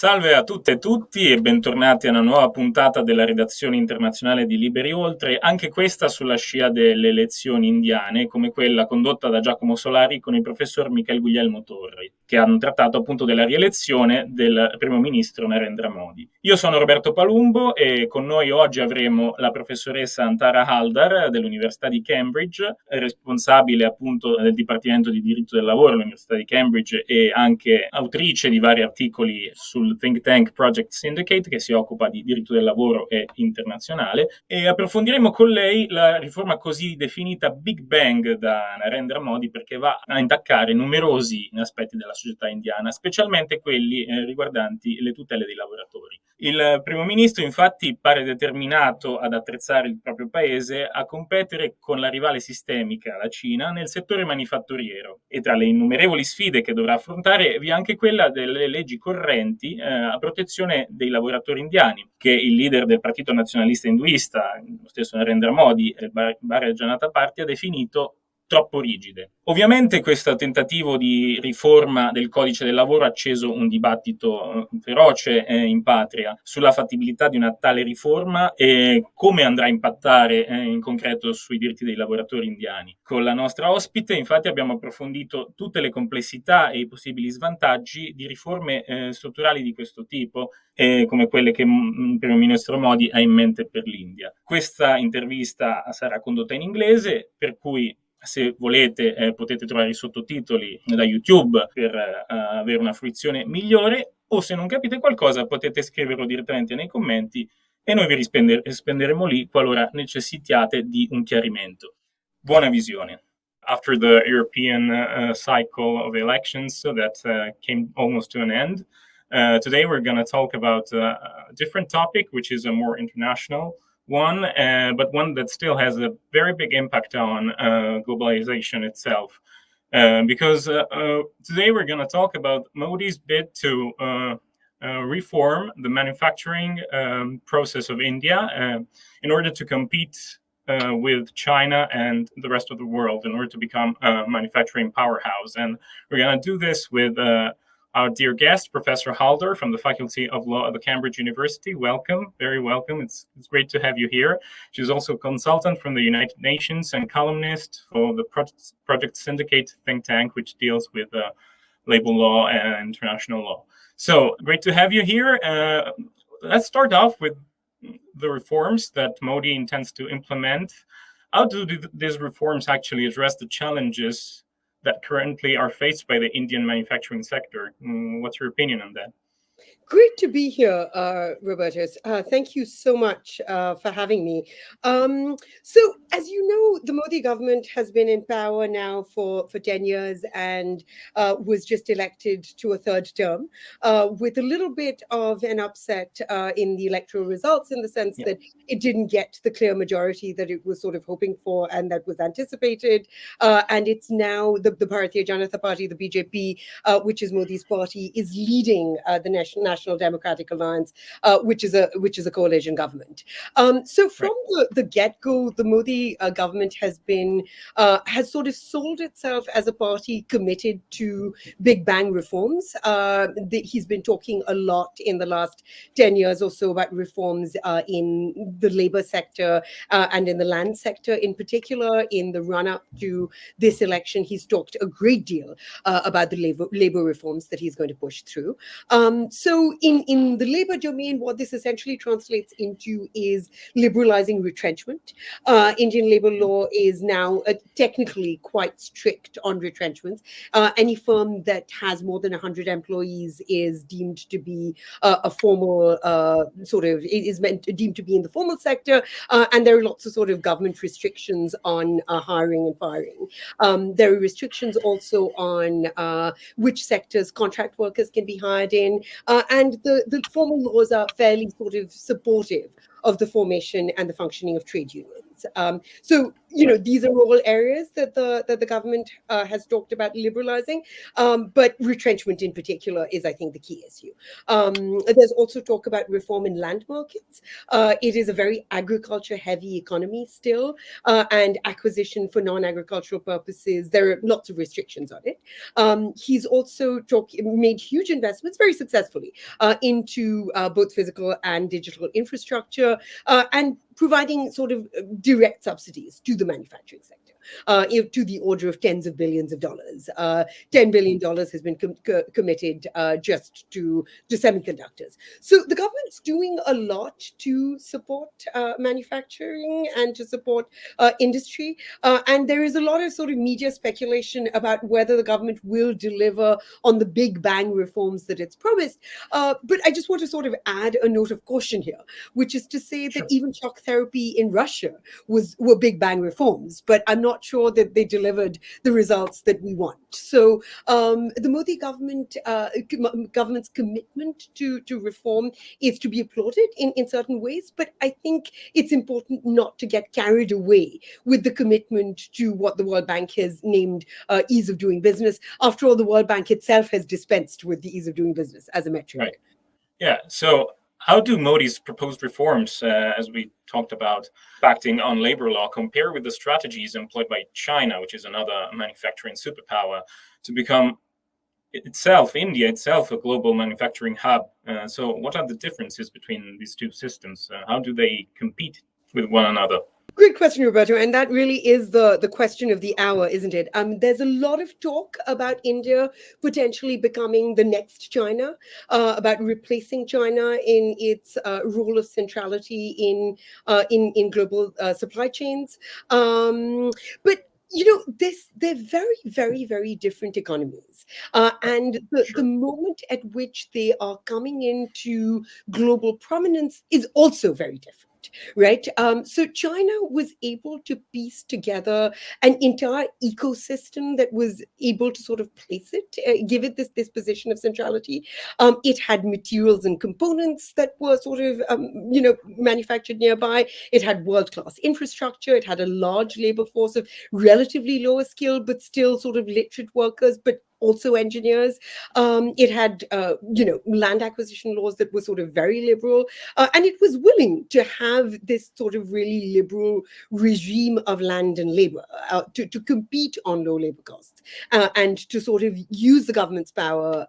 Salve a tutte e tutti e bentornati a una nuova puntata della redazione internazionale di Liberi Oltre, anche questa sulla scia delle elezioni indiane, come quella condotta da Giacomo Solari con il professor Michael Guglielmo Torri, che hanno trattato appunto della rielezione del primo ministro Narendra Modi. Io sono Roberto Palumbo e con noi oggi avremo la professoressa Antara Haldar dell'Università di Cambridge, responsabile appunto del Dipartimento di Diritto del Lavoro all'Università di Cambridge e anche autrice di vari articoli sul think tank Project Syndicate, che si occupa di diritto del lavoro e internazionale, e approfondiremo con lei la riforma così definita Big Bang da Narendra Modi, perché va a intaccare numerosi aspetti della società indiana, specialmente quelli riguardanti le tutele dei lavoratori. Il primo ministro infatti pare determinato ad attrezzare il proprio paese a competere con la rivale sistemica, la Cina, nel settore manifatturiero, e tra le innumerevoli sfide che dovrà affrontare vi è anche quella delle leggi correnti a protezione dei lavoratori indiani, che il leader del partito nazionalista induista, lo stesso Narendra Modi, il Bharatiya Janata Party, ha definito troppo rigide. Ovviamente questo tentativo di riforma del Codice del Lavoro ha acceso un dibattito feroce in patria sulla fattibilità di una tale riforma e come andrà a impattare in concreto sui diritti dei lavoratori indiani. Con la nostra ospite infatti abbiamo approfondito tutte le complessità e i possibili svantaggi di riforme strutturali di questo tipo, come quelle che il primo ministro Modi ha in mente per l'India. Questa intervista sarà condotta in inglese, per cui se volete potete trovare i sottotitoli da YouTube per avere una fruizione migliore, o se non capite qualcosa potete scriverlo direttamente nei commenti e noi vi risponderemo lì qualora necessitiate di un chiarimento. Buona visione. After the European cycle of elections that came almost to an end, today we're going to talk about a different topic, which is a more international one, but one that still has a very big impact on globalization itself. Because today we're going to talk about Modi's bid to reform the manufacturing process of India in order to compete with China and the rest of the world, in order to become a manufacturing powerhouse. And we're going to do this with our dear guest, Professor Haldar from the Faculty of Law at the Cambridge University. Welcome, very welcome. It's great to have you here. She's also a consultant from the United Nations and columnist for the Project Syndicate think tank, which deals with labor law and international law. So great to have you here. Let's start off with the reforms that Modi intends to implement. How do these reforms actually address the challenges that currently are faced by the Indian manufacturing sector? What's your opinion on that? Great to be here, Robertus. Thank you so much for having me. So, as you know, the Modi government has been in power now for 10 years and was just elected to a third term with a little bit of an upset in the electoral results, in the sense that it didn't get the clear majority that it was sort of hoping for and that was anticipated. And it's now the Bharatiya Janata Party, the BJP, which is Modi's party, is leading the National Democratic Alliance, which is a coalition government. So from the get-go, the Modi government has sort of sold itself as a party committed to Big Bang reforms. He's been talking a lot in the last 10 years or so about reforms in the labor sector and in the land sector in particular. In the run-up to this election, he's talked a great deal about the labor reforms that he's going to push through. So in the labor domain, what this essentially translates into is liberalizing retrenchment. Indian labor law is now technically quite strict on retrenchments. Any firm that has more than 100 employees is deemed to be a formal deemed to be in the formal sector. And there are lots of sort of government restrictions on hiring and firing. There are restrictions also on which sectors contract workers can be hired in. And the formal laws are fairly sort of supportive of the formation and the functioning of trade unions. So these are all areas that the government has talked about liberalizing, but retrenchment in particular is, I think, the key issue. There's also talk about reform in land markets. It is a very agriculture-heavy economy still, and acquisition for non-agricultural purposes, there are lots of restrictions on it. He's also made huge investments, very successfully, into both physical and digital infrastructure, and providing sort of direct subsidies to the manufacturing sector, to the order of tens of billions of dollars. $10 billion has been committed just to semiconductors. So the government's doing a lot to support manufacturing and to support industry. And there is a lot of sort of media speculation about whether the government will deliver on the big bang reforms that it's promised. But I just want to sort of add a note of caution here, which is to say that even shock therapy in Russia were big bang reforms, but I'm not sure that they delivered the results that we want. So the Modi government's commitment to reform is to be applauded in certain ways, but I think it's important not to get carried away with the commitment to what the World Bank has named ease of doing business. After all, the World Bank itself has dispensed with the ease of doing business as a metric. Right. Yeah. So how do Modi's proposed reforms, as we talked about, acting on labor law, compare with the strategies employed by China, which is another manufacturing superpower, to become India itself, a global manufacturing hub? So what are the differences between these two systems? How do they compete with one another? Great question, Roberto. And that really is the question of the hour, isn't it? There's a lot of talk about India potentially becoming the next China, about replacing China in its role of centrality in global supply chains. But they're very, very, very different economies. And the moment at which they are coming into global prominence is also very different. Right. So China was able to piece together an entire ecosystem that was able to sort of place it, give it this position of centrality. It had materials and components that were sort of, manufactured nearby. It had world-class infrastructure. It had a large labor force of relatively lower skill, but still sort of literate workers, but also engineers. It had, land acquisition laws that were sort of very liberal, and it was willing to have this sort of really liberal regime of land and labor to compete on low labor costs and to sort of use the government's power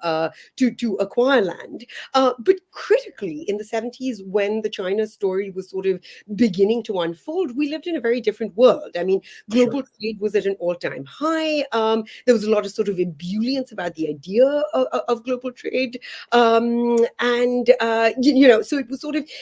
to acquire land. But critically, in the 70s, when the China story was sort of beginning to unfold, we lived in a very different world. I mean, global trade was at an all-time high. There was a lot of sort of ebullience about the idea of global trade, so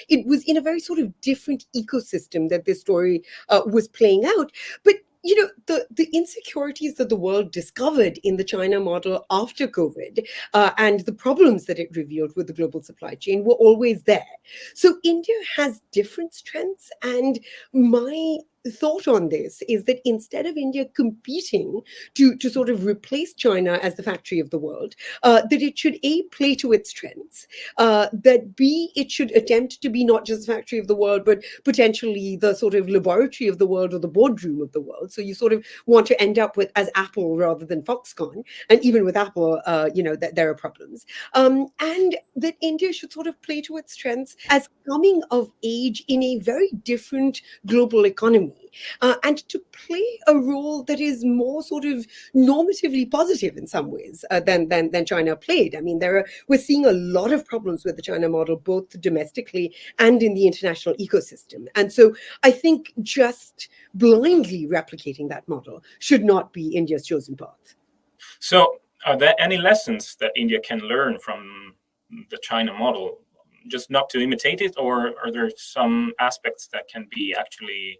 it was in a very sort of different ecosystem that this story was playing out. But the insecurities that the world discovered in the China model after COVID and the problems that it revealed with the global supply chain were always there. So India has different strengths, and my thought on this is that instead of India competing to sort of replace China as the factory of the world, that it should play to its strengths, that it should attempt to be not just the factory of the world, but potentially the sort of laboratory of the world or the boardroom of the world. So you sort of want to end up with as Apple rather than Foxconn, and even with Apple, there are problems, and that India should sort of play to its strengths as coming of age in a very different global economy. And to play a role that is more sort of normatively positive in some ways than China played. I mean, we're seeing a lot of problems with the China model, both domestically and in the international ecosystem. And so I think just blindly replicating that model should not be India's chosen path. So are there any lessons that India can learn from the China model, just not to imitate it, or are there some aspects that can be actually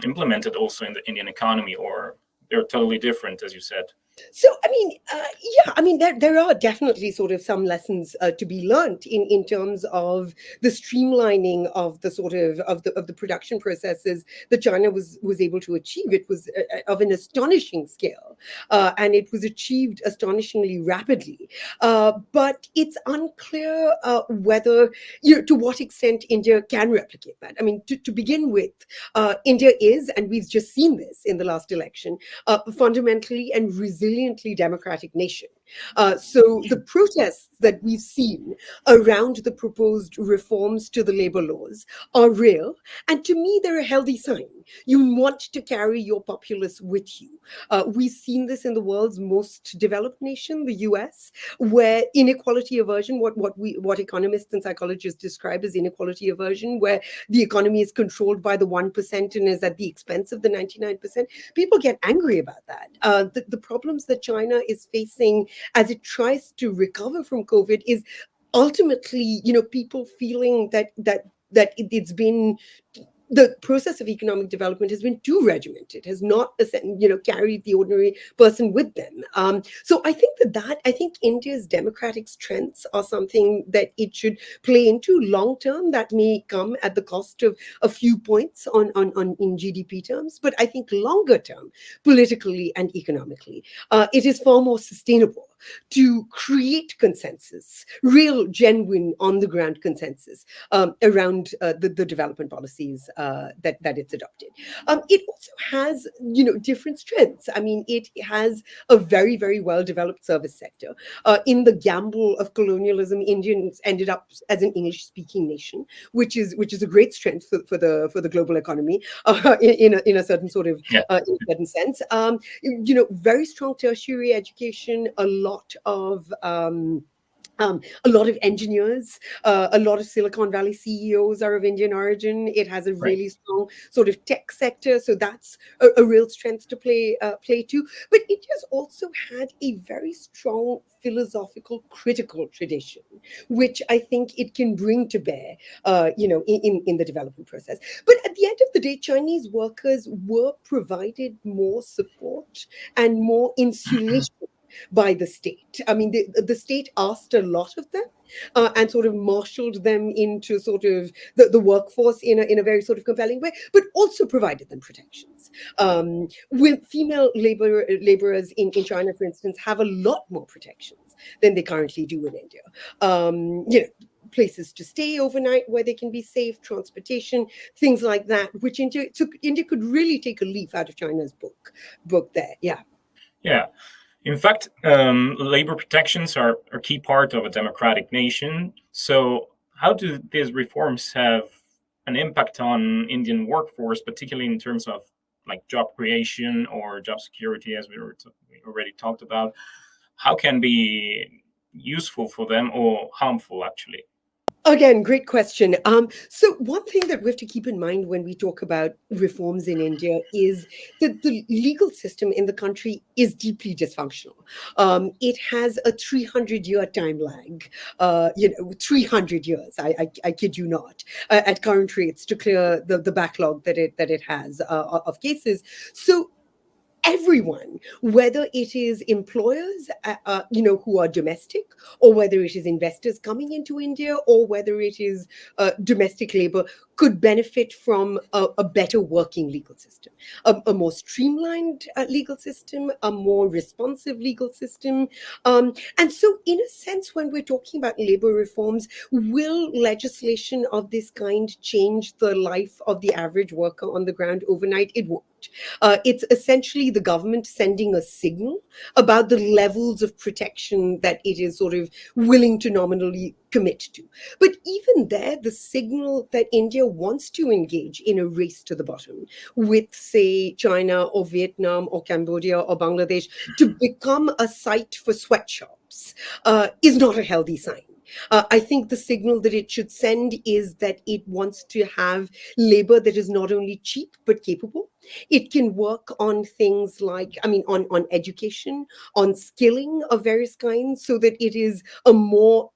implemented also in the Indian economy, or they're totally different, as you said? So, there are definitely sort of some lessons to be learned in terms of the streamlining of the sort of the production processes that China was able to achieve. It was of an astonishing scale, and it was achieved astonishingly rapidly. But it's unclear whether, to what extent India can replicate that. I mean, to begin with, India is, and we've just seen this in the last election, fundamentally and resiliently democratic nation. So the protests that we've seen around the proposed reforms to the labor laws are real. And to me, they're a healthy sign. You want to carry your populace with you. We've seen this in the world's most developed nation, the US, where inequality aversion, what economists and psychologists describe as inequality aversion, where the economy is controlled by the 1% and is at the expense of the 99%. People get angry about that. The problems that China is facing as it tries to recover from COVID is ultimately, people feeling that it's been, the process of economic development has been too regimented, has not, carried the ordinary person with them. So I think India's democratic strengths are something that it should play into long term. That may come at the cost of a few points on in GDP terms, but I think longer term, politically and economically, it is far more sustainable to create consensus, real, genuine, on the ground consensus around the development policies that it's adopted. It also has, different strengths. I mean, it has a very, very well developed service sector. In the gamble of colonialism, Indians ended up as an English speaking nation, which is a great strength for the global economy in a certain sort of in a certain sense. Very strong tertiary education, a lot of engineers, a lot of Silicon Valley CEOs are of Indian origin. It has a Right. really strong sort of tech sector, so that's a real strength to play to. But it has also had a very strong philosophical, critical tradition, which I think it can bring to bear, in the development process. But at the end of the day, Chinese workers were provided more support and more insulation by the state. I mean, the state asked a lot of them and sort of marshaled them into sort of the workforce in a very sort of compelling way, but also provided them protections. With female laborers in China, for instance, have a lot more protections than they currently do in India. Places to stay overnight where they can be safe, transportation, things like that, which India could really take a leaf out of China's book there. Yeah. Yeah. In fact, labor protections are a key part of a democratic nation. So, how do these reforms have an impact on Indian workforce, particularly in terms of like job creation or job security, as we already talked about? How can be useful for them or harmful, actually? Again, great question. So one thing that we have to keep in mind when we talk about reforms in India is that the legal system in the country is deeply dysfunctional. It has a 300-year time lag, 300 years, I kid you not, at current rates to clear the backlog that it has of cases. So everyone, whether it is employers, who are domestic, or whether it is investors coming into India, or whether it is domestic labor, could benefit from a better working legal system, a more streamlined legal system, a more responsive legal system. And so, in a sense, when we're talking about labor reforms, will legislation of this kind change the life of the average worker on the ground overnight? It won't. It's essentially the government sending a signal about the levels of protection that it is sort of willing to nominally commit to. But even there, the signal that India wants to engage in a race to the bottom with, say, China or Vietnam or Cambodia or Bangladesh to become a site for sweatshops is not a healthy sign. I think the signal that it should send is that it wants to have labor that is not only cheap but capable, It can work on things like, on education, on skilling of various kinds, so that it is a more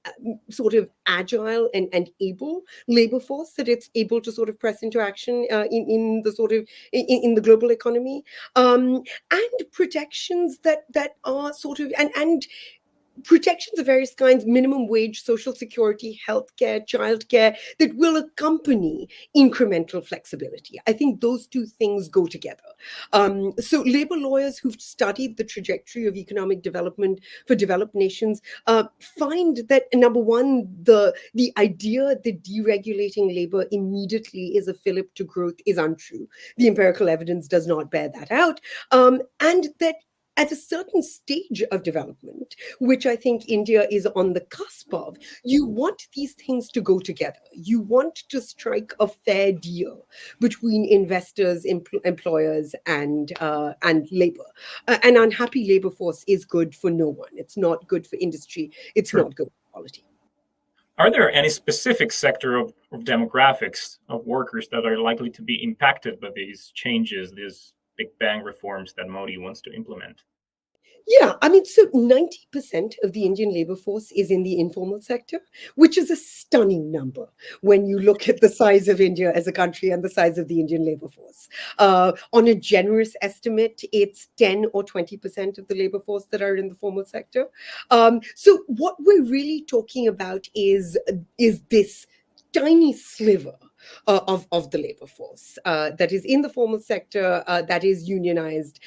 sort of agile and able labor force, that it's able to sort of press into action in the sort of in the global economy, and protections that are sort of and protections of various kinds, minimum wage, social security, healthcare, childcare, that will accompany incremental flexibility. I think those two things go together. So labor lawyers who've studied the trajectory of economic development for developed nations find that, number one, the idea that deregulating labor immediately is a fillip to growth is untrue. The empirical evidence does not bear that out. And that at a certain stage of development, which I think India is on the cusp of, you want these things to go together. You want to strike a fair deal between investors, employers, and labor. An unhappy labor force is good for no one. It's not good for industry. It's Sure. not good for quality. Are there any specific sector of demographics of workers that are likely to be impacted by these changes, these big bang reforms that Modi wants to implement? Yeah, so 90% of the Indian labor force is in the informal sector, which is a stunning number when you look at the size of India as a country and the size of the Indian labor force. On a generous estimate, it's 10 or 20% of the labor force that are in the formal sector. So what we're really talking about is this tiny sliver of the labor force that is in the formal sector, that is unionized.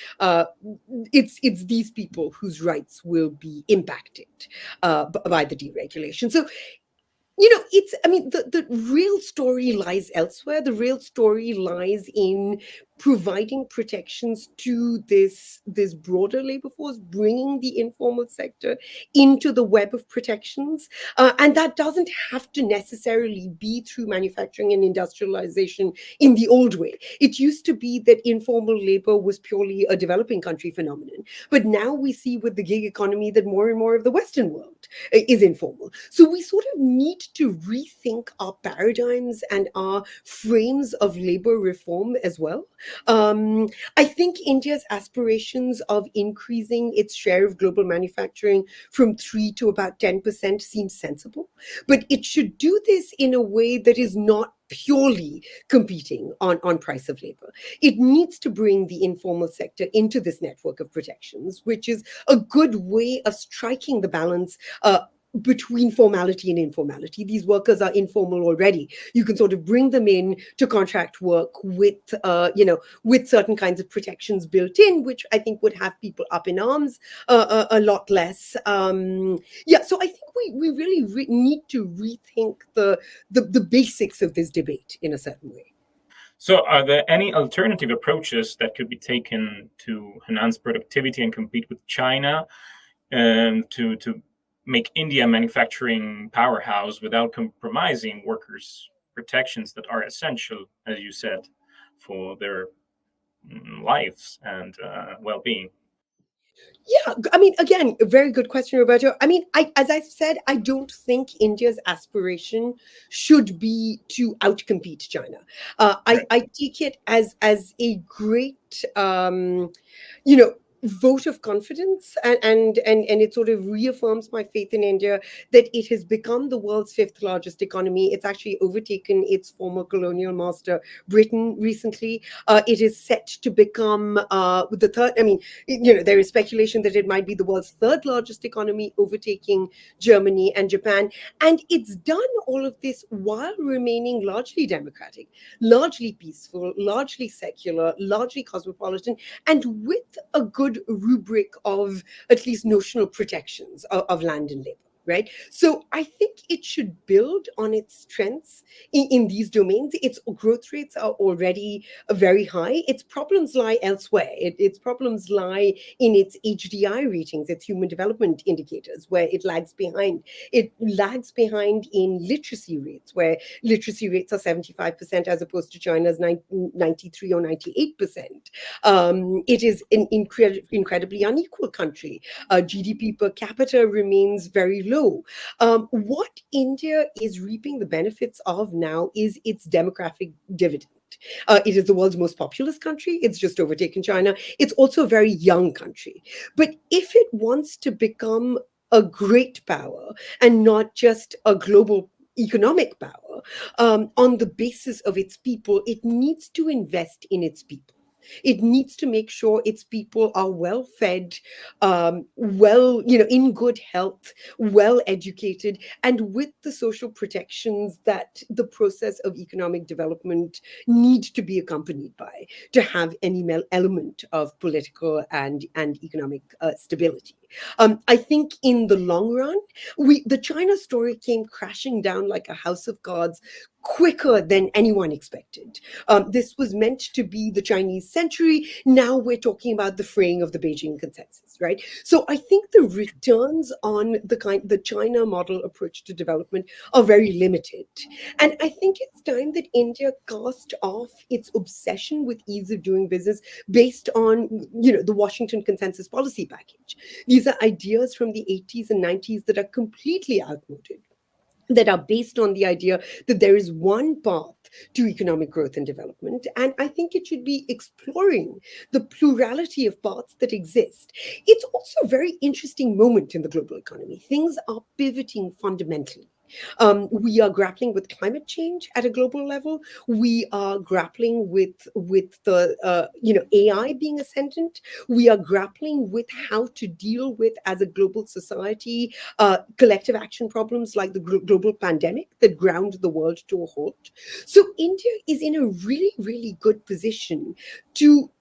It's these people whose rights will be impacted by the deregulation. So the real story lies elsewhere. The real story lies in providing protections to this broader labor force, bringing the informal sector into the web of protections. And that doesn't have to necessarily be through manufacturing and industrialization in the old way. It used to be that informal labor was purely a developing country phenomenon. But now we see with the gig economy that more and more of the Western world is informal. So we sort of need to rethink our paradigms and our frames of labor reform as well. I think India's aspirations of increasing its share of global manufacturing from 3 to about 10% seems sensible, but it should do this in a way that is not purely competing on price of labor. It needs to bring the informal sector into this network of protections, which is a good way of striking the balance between formality and informality. These workers are informal already. You can sort of bring them in to contract work with certain kinds of protections built in, which I think would have people up in arms a lot less. So I think we really need to rethink the basics of this debate in a certain way. So, are there any alternative approaches that could be taken to enhance productivity and compete with China, to make India a manufacturing powerhouse without compromising workers' protections that are essential, as you said, for their lives and well-being? Yeah, again, a very good question, Roberto. As I said, I don't think India's aspiration should be to outcompete China. Right. I take it as a great, you know, vote of confidence, and it sort of reaffirms my faith in India that it has become the world's fifth largest economy. It's actually overtaken its former colonial master Britain recently. It is set to become the third. There is speculation that it might be the world's third largest economy, overtaking Germany and Japan. And it's done all of this while remaining largely democratic, largely peaceful, largely secular, largely cosmopolitan, and with a good rubric of at least notional protections of land and labor. Right. So I think it should build on its strengths in these domains. Its growth rates are already very high. Its problems lie elsewhere. Its problems lie in its HDI ratings, its human development indicators, where it lags behind. It lags behind in literacy rates, where literacy rates are 75% as opposed to China's 93 or 98%. It is an incredibly unequal country. GDP per capita remains very low. low. What India is reaping the benefits of now is its demographic dividend. It is the world's most populous country. It's just overtaken China. It's also a very young country. But if it wants to become a great power and not just a global economic power, on the basis of its people, it needs to invest in its people. It needs to make sure its people are well fed, well, in good health, well educated, and with the social protections that the process of economic development need to be accompanied by to have any element of political and economic stability. I think in the long run, the China story came crashing down like a house of cards quicker than anyone expected. This was meant to be the Chinese century. Now we're talking about the fraying of the Beijing consensus, right? So I think the returns on the China model approach to development are very limited. And I think it's time that India cast off its obsession with ease of doing business based on, the Washington Consensus Policy Package. These are ideas from the 80s and 90s that are completely outmoded, that are based on the idea that there is one path to economic growth and development. And I think it should be exploring the plurality of paths that exist. It's also a very interesting moment in the global economy. Things are pivoting fundamentally. We are grappling with climate change at a global level. We are grappling with the AI being ascendant. We are grappling with how to deal with, as a global society, collective action problems like the global pandemic that ground the world to a halt. So India is in a really, really good position to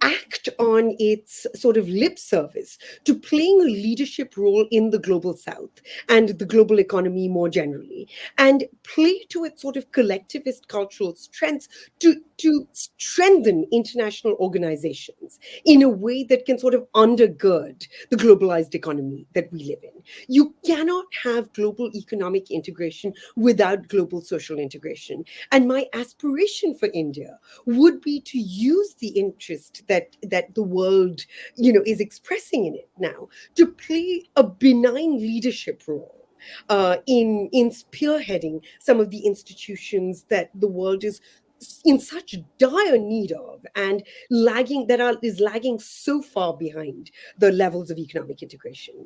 act on its sort of lip service to playing a leadership role in the global south and the global economy more generally, and play to its sort of collectivist cultural strengths to strengthen international organizations in a way that can sort of undergird the globalized economy that we live in. You cannot have global economic integration without global social integration. And my aspiration for India would be to use the interest that the world is expressing in it now to play a benign leadership role in spearheading some of the institutions that the world is in such dire need of, and is lagging so far behind the levels of economic integration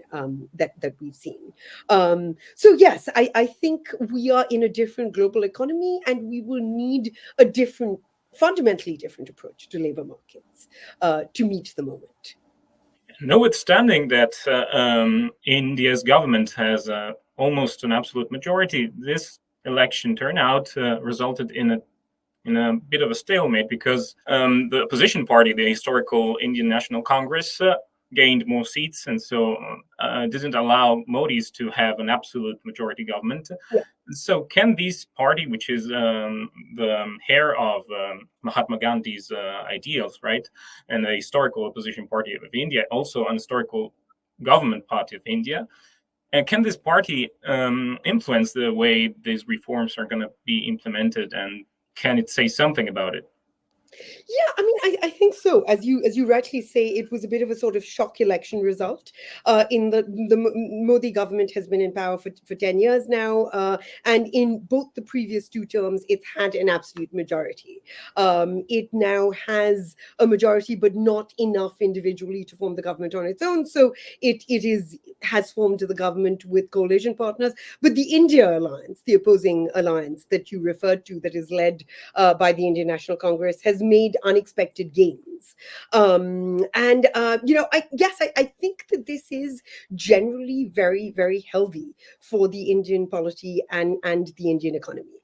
that we've seen. So yes, I think we are in a different global economy, and we will need a fundamentally different approach to labor markets to meet the moment. Notwithstanding that India's government has almost an absolute majority, this election turnout resulted in a bit of a stalemate, because the opposition party, the historical Indian National Congress, gained more seats, and so didn't allow Modi's to have an absolute majority government. Yeah. So can this party, which is the heir of Mahatma Gandhi's ideals, right, and the historical opposition party of India, also an historical government party of India, and can this party influence the way these reforms are going to be implemented, and can it say something about it? Yeah, I mean, I think so. As you rightly say, it was a bit of a sort of shock election result. In the Modi government has been in power for 10 years now, and in both the previous two terms, it's had an absolute majority. It now has a majority, but not enough individually to form the government on its own. So it has formed the government with coalition partners. But the India alliance, the opposing alliance that you referred to, that is led by the Indian National Congress, has made unexpected gains. I think that this is generally very, very healthy for the Indian polity and the Indian economy.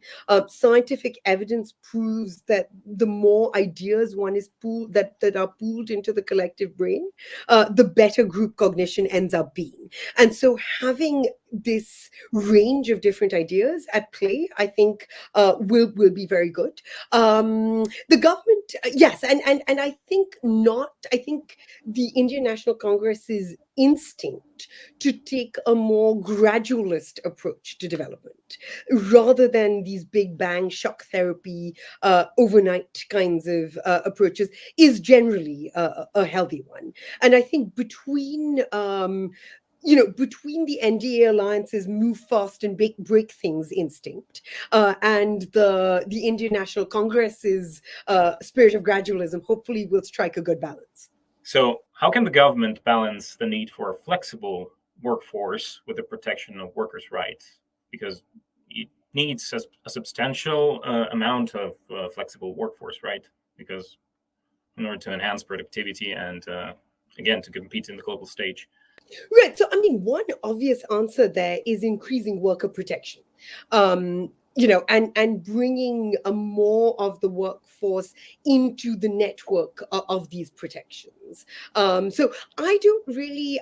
Scientific evidence proves that the more ideas one is pooled, that are pooled into the collective brain, the better group cognition ends up being. And so having this range of different ideas at play, I think, will be very good. The government, yes, and I think not. I think the Indian National Congress's instinct to take a more gradualist approach to development, rather than these big bang shock therapy, overnight kinds of approaches, is generally a healthy one. And I think between between the NDA alliance's move fast and break things instinct and the Indian National Congress's spirit of gradualism, hopefully we'll strike a good balance. So how can the government balance the need for a flexible workforce with the protection of workers' rights? Because it needs a substantial amount of flexible workforce, right? Because in order to enhance productivity and, again, to compete in the global stage. Right. So, I mean, one obvious answer there is increasing worker protection. And bringing more of the workforce into the network of these protections. So I don't really,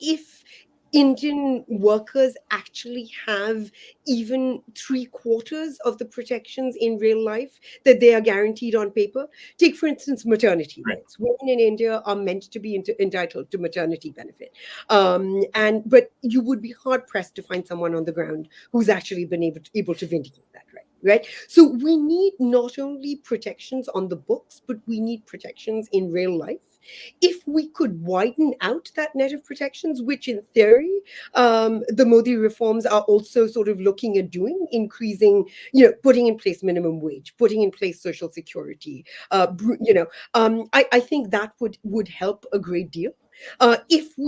if Indian workers actually have even 3/4 of the protections in real life that they are guaranteed on paper. Take, for instance, maternity rights. Women in India are meant to be entitled to maternity benefit. But you would be hard pressed to find someone on the ground who's actually been able to vindicate that right. Right. So we need not only protections on the books, but we need protections in real life. If we could widen out that net of protections, which in theory, the Modi reforms are also sort of looking at doing, increasing, putting in place minimum wage, putting in place social security, I think that would help a great deal. If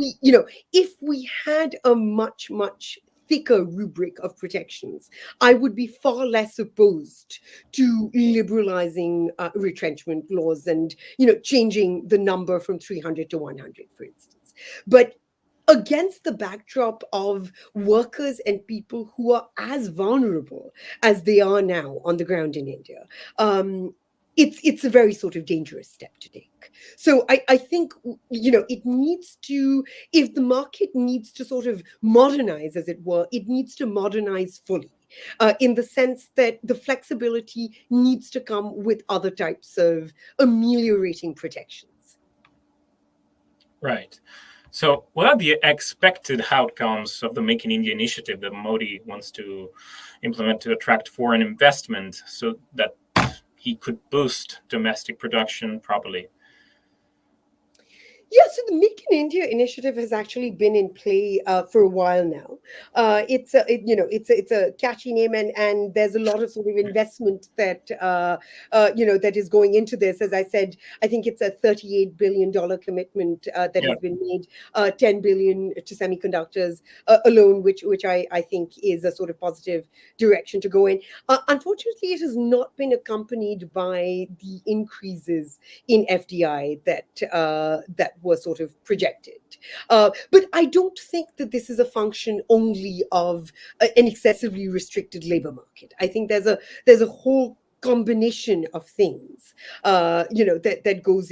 we had a much, much thicker rubric of protections, I would be far less opposed to liberalizing retrenchment laws and changing the number from 300 to 100, for instance. But against the backdrop of workers and people who are as vulnerable as they are now on the ground in India, it's a very sort of dangerous step to take. So I think, it needs to, if the market needs to sort of modernize, as it were, it needs to modernize fully. In the sense that the flexibility needs to come with other types of ameliorating protections. Right. So what are the expected outcomes of the Make in India initiative that Modi wants to implement to attract foreign investment so that he could boost domestic production properly? Yeah, so the Make in India initiative has actually been in play for a while now. It's a catchy name, and there's a lot of sort of investment that that is going into this. As I said, I think it's a $38 billion commitment that has been made, 10 billion to semiconductors alone, which I think is a sort of positive direction to go in. Unfortunately, it has not been accompanied by the increases in FDI that were sort of projected. But I don't think that this is a function only of an excessively restricted labor market. I think there's a whole combination of things, that goes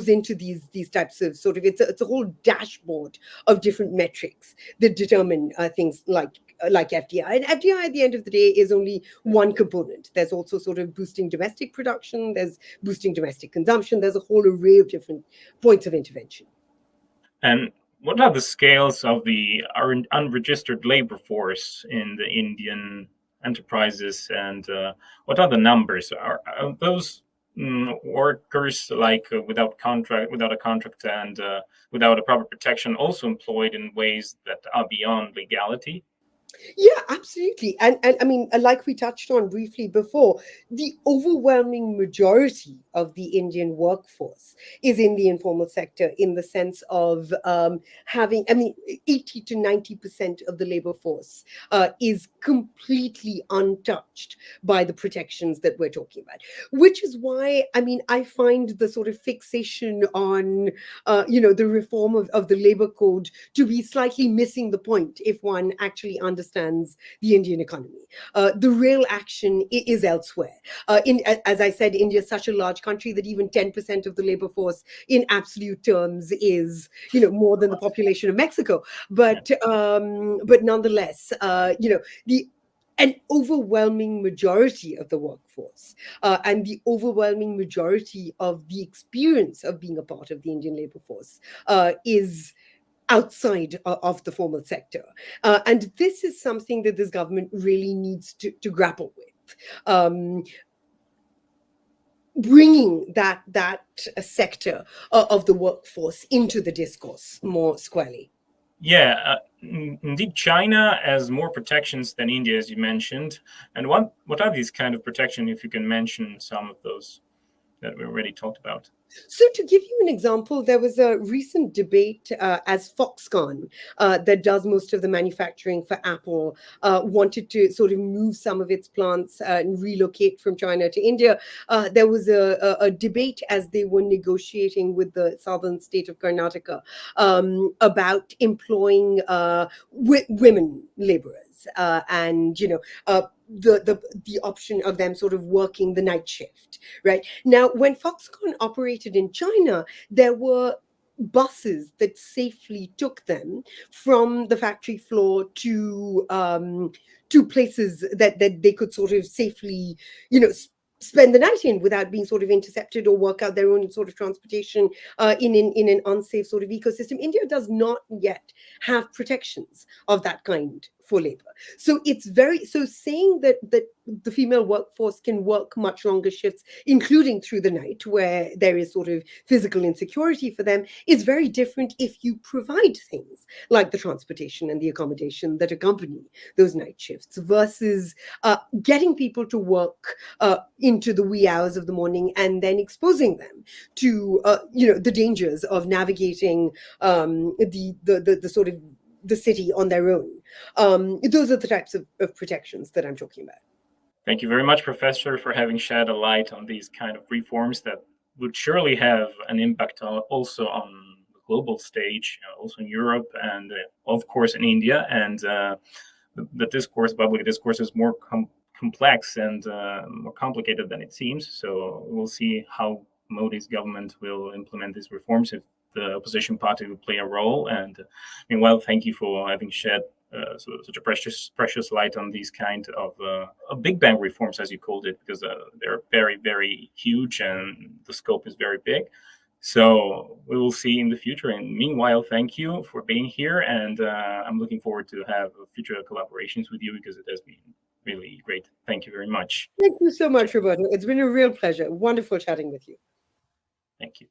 into these types of sort of, it's a whole dashboard of different metrics that determine things like FDI. And FDI at the end of the day is only one component. There's also sort of boosting domestic production, there's boosting domestic consumption, there's a whole array of different points of intervention. And what are the scales of the unregistered labor force in the Indian enterprises, and what are the numbers? Are those workers without a contract, and without a proper protection also employed in ways that are beyond legality? Yeah, absolutely. And I mean, like we touched on briefly before, the overwhelming majority of the Indian workforce is in the informal sector, in the sense of having, 80 to 90% of the labor force is completely untouched by the protections that we're talking about. Which is why, I find the sort of fixation on, the reform of the labor code to be slightly missing the point if one actually understands the Indian economy. The real action is elsewhere. As I said, India is such a large country that even 10% of the labor force in absolute terms is, more than the population of Mexico. But nonetheless, an overwhelming majority of the workforce and the overwhelming majority of the experience of being a part of the Indian labor force is outside of the formal sector. And this is something that this government really needs to grapple with. bringing that sector of the workforce into the discourse more squarely. Yeah, indeed, China has more protections than India, as you mentioned. And what are these kind of protection, if you can mention some of those that we already talked about? So, to give you an example, there was a recent debate as Foxconn, that does most of the manufacturing for Apple, wanted to sort of move some of its plants and relocate from China to India. There was a debate as they were negotiating with the southern state of Karnataka about employing women laborers, and the option of them sort of working the night shift. Right now, when Foxconn operated in China, there were buses that safely took them from the factory floor to places that they could sort of safely, spend the night in without being sort of intercepted, or work out their own sort of transportation in an unsafe sort of ecosystem. India does not yet have protections of that kind for labor. So it's so saying that the female workforce can work much longer shifts, including through the night, where there is sort of physical insecurity for them, is very different if you provide things like the transportation and the accommodation that accompany those night shifts, versus getting people to work into the wee hours of the morning and then exposing them to the dangers of navigating the sort of the city on their own. Those are the types of protections that I'm talking about. Thank you very much, Professor, for having shed a light on these kind of reforms that would surely have an impact also on the global stage, also in Europe, and of course in India. And the discourse, public discourse, is more complex and more complicated than it seems. So we'll see how Modi's government will implement these reforms, if the opposition party will play a role. And meanwhile, thank you for having shed such a precious light on these kind of big bang reforms, as you called it, because they're very, very huge and the scope is very big. So we will see in the future. And meanwhile, thank you for being here. And I'm looking forward to have future collaborations with you, because it has been really great. Thank you very much. Thank you so much, Roberto. It's been a real pleasure. Wonderful chatting with you. Thank you.